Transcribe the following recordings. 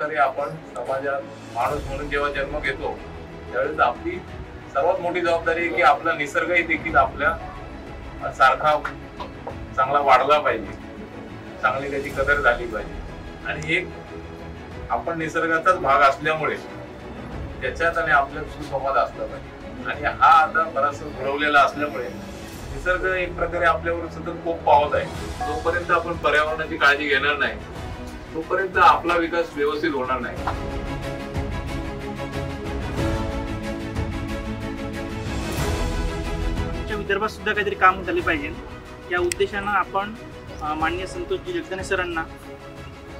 प्रकारे आपण समाजात माणूस म्हणून जेव्हा जन्म घेतो त्यावेळेस आपली सर्वात मोठी जबाबदारी आहे की आपला निसर्गही देखील आपल्या सारखा चांगला वाढला पाहिजे, चांगली त्याची कदर झाली पाहिजे। आणि एक आपण निसर्गाचाच भाग असल्यामुळे त्याच्यात आणि आपल्यात सुसंवाद असला पाहिजे। आणि हा आता बराचसा घडवलेला असल्यामुळे निसर्ग एक प्रकारे आपल्यावर सतत खूप पावत आहे। जोपर्यंत आपण पर्यावरणाची काळजी घेणार नाही तोपर्यंत आपला विकास व्यवस्थित होणार नाही। आमच्या विदर्भात सुद्धा काहीतरी काम झाले पाहिजे या उद्देशानं आपण माननीय संतोषजी जगदाळे सरांना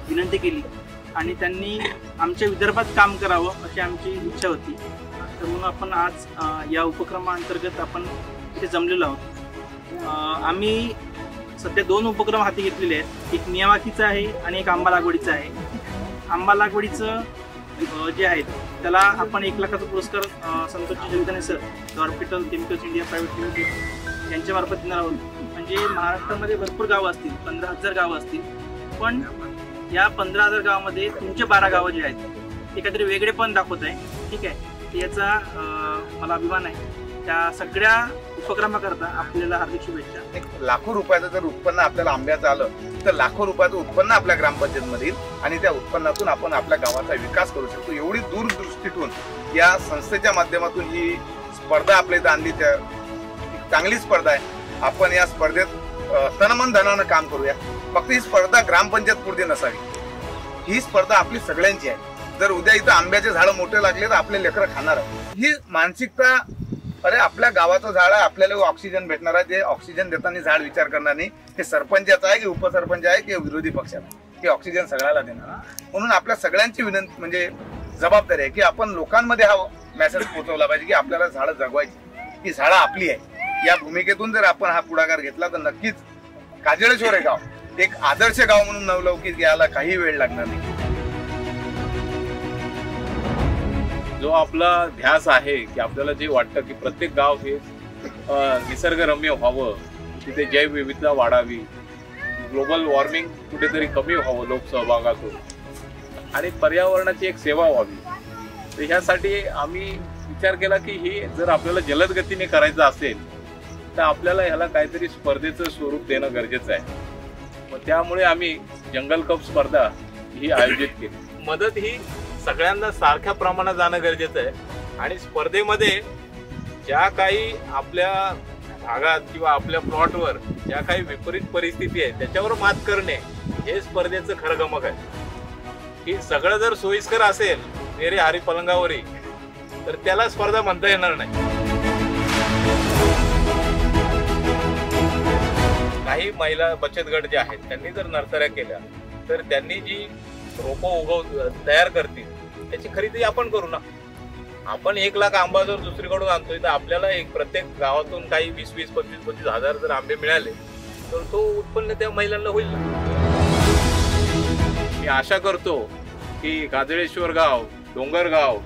विनंती केली आणि त्यांनी आमच्या विदर्भात काम करावं अशी आमची इच्छा होती। तर म्हणून आपण आज या उपक्रमाअंतर्गत आपण इथे जमलेलो आहोत। आम्ही सध्या 2 उपक्रम हाती घेतलेले आहेत, एक मियावाकीचा आहे आणि एक आंबा लागवडीचा आहे। आंबा लागवडीचं जे आहे त्याला आपण 1 लाखाचा पुरस्कार Santoshji Jagdale sir orbital chemicals India private limited यांच्यामार्फत देणार आहोत। म्हणजे महाराष्ट्रामध्ये भरपूर गावं असतील, 15,000 गावं असतील, पण या 15,000 गावामध्ये तुमचे 12 गावं जे आहेत ते काहीतरी वेगळे पण दाखवत आहे। ठीक आहे, याचा मला अभिमान आहे। त्या सगळ्या उपक्रमाकरता आपल्याला हार्दिक शुभेच्छा। लाखो रुपयाचं जर उत्पन्न आपल्याला आंब्याचं आलं तर लाखो रुपयाचं उत्पन्न आपल्या ग्रामपंचायतमध्ये येईल आणि त्या उत्पन्नातून आपण आपल्या गावाचा विकास करू शकतो। एवढी दूरदृष्टीतून या संस्थेच्या माध्यमातून ही स्पर्धा आपल्या इथं आणली, त्या चांगली स्पर्धा आहे। आपण या स्पर्धेत तनमन धनानं काम करूया। फक्त ही स्पर्धा ग्रामपंचायत पुरती नसावी, ही स्पर्धा आपली सगळ्यांची आहे। जर उद्या इथं आंब्याचे झाडं मोठे लागले तर आपले लेकरं खाणार आहे, ही मानसिकता। अरे आपल्या गावाचं झाड आहे, आपल्याला ऑक्सिजन भेटणार आहे, ते ऑक्सिजन देताना झाड विचार करणार नाही हे सरपंचाचा आहे की उपसरपंच आहे की विरोधी पक्षाचा, हे ऑक्सिजन सगळ्याला देणार। म्हणून आपल्या सगळ्यांची विनंती म्हणजे जबाबदारी आहे की आपण लोकांमध्ये हा मेसेज पोहोचवला पाहिजे की आपल्याला झाडं जगवायची, ही झाडं आपली आहे। या भूमिकेतून जर आपण हा पुढाकार घेतला तर नक्कीच काजळेश्वर हे गाव एक आदर्श गाव म्हणून नवलौकिक यायला काही वेळ लागणार नाही। जो आपला ध्यास आहे की आपल्याला जे वाटतं की प्रत्येक गाव हे निसर्गरम्य व्हावं, तिथे जैवविविधता वाढावी, ग्लोबल वॉर्मिंग कुठेतरी कमी व्हावं लोकसहभागातून आणि पर्यावरणाची एक सेवा व्हावी, तर ह्यासाठी आम्ही विचार केला की ही जर आपल्याला जलद गतीने करायचं असेल तर आपल्याला ह्याला काहीतरी स्पर्धेचं स्वरूप देणं गरजेचं आहे। मग त्यामुळे आम्ही जंगल कप स्पर्धा ही आयोजित केली। मदत ही सगळ्यांना सारख्या प्रमाणात जाणं गरजेचं आहे आणि स्पर्धेमध्ये ज्या काही आपल्या भागात किंवा आपल्या प्लॉटवर ज्या काही विपरीत परिस्थिती आहे त्याच्यावर मात करणे हे स्पर्धेचं खरं गमक आहे। की सगळं जर सोयीस्कर असेल मेरे हारी पलंगावरी तर त्याला स्पर्धा म्हणता येणार नाही। काही महिला बचत गट जे आहेत त्यांनी जर नर्सऱ्या केल्या तर त्यांनी जी रोपं तयार करतील त्याची खरेदी आपण करू ना। आपण 1 लाख आंबा जर दुसरीकडून आणतोय तर आपल्याला एक प्रत्येक गावातून काही 20-20, 25-25 हजार जर आंबे मिळाले तर तो उत्पन्न त्या महिलांना होईल ना। मी आशा करतो की काजळेश्वर गाव, डोंगरगाव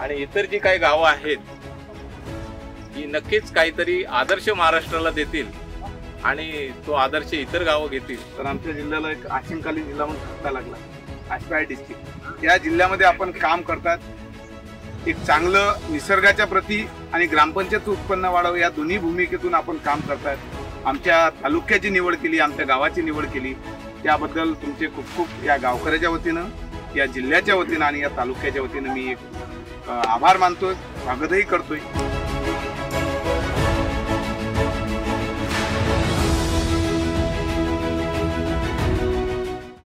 आणि इतर जी काही गावं आहेत ही नक्कीच काहीतरी आदर्श महाराष्ट्राला देतील आणि तो आदर्श इतर गावं घेतील। तर आमच्या जिल्ह्याला एक आशिंकालीन जिल्हा म्हणून ठरता लागला, आष्पाळ डिस्ट्रिक्ट। या जिल्ह्यामध्ये आपण काम करतात, एक चांगलं निसर्गाच्या प्रती आणि ग्रामपंचायत उत्पन्न वाढावं या दोन्ही भूमिकेतून आपण काम करतात। आमच्या तालुक्याची निवड केली, आमच्या गावाची निवड केली, त्याबद्दल तुमचे खूप खूप या गावकऱ्याच्या वतीनं, या जिल्ह्याच्या वतीनं आणि या तालुक्याच्या वतीनं मी एक आभार मानतोय, स्वागतही करतोय।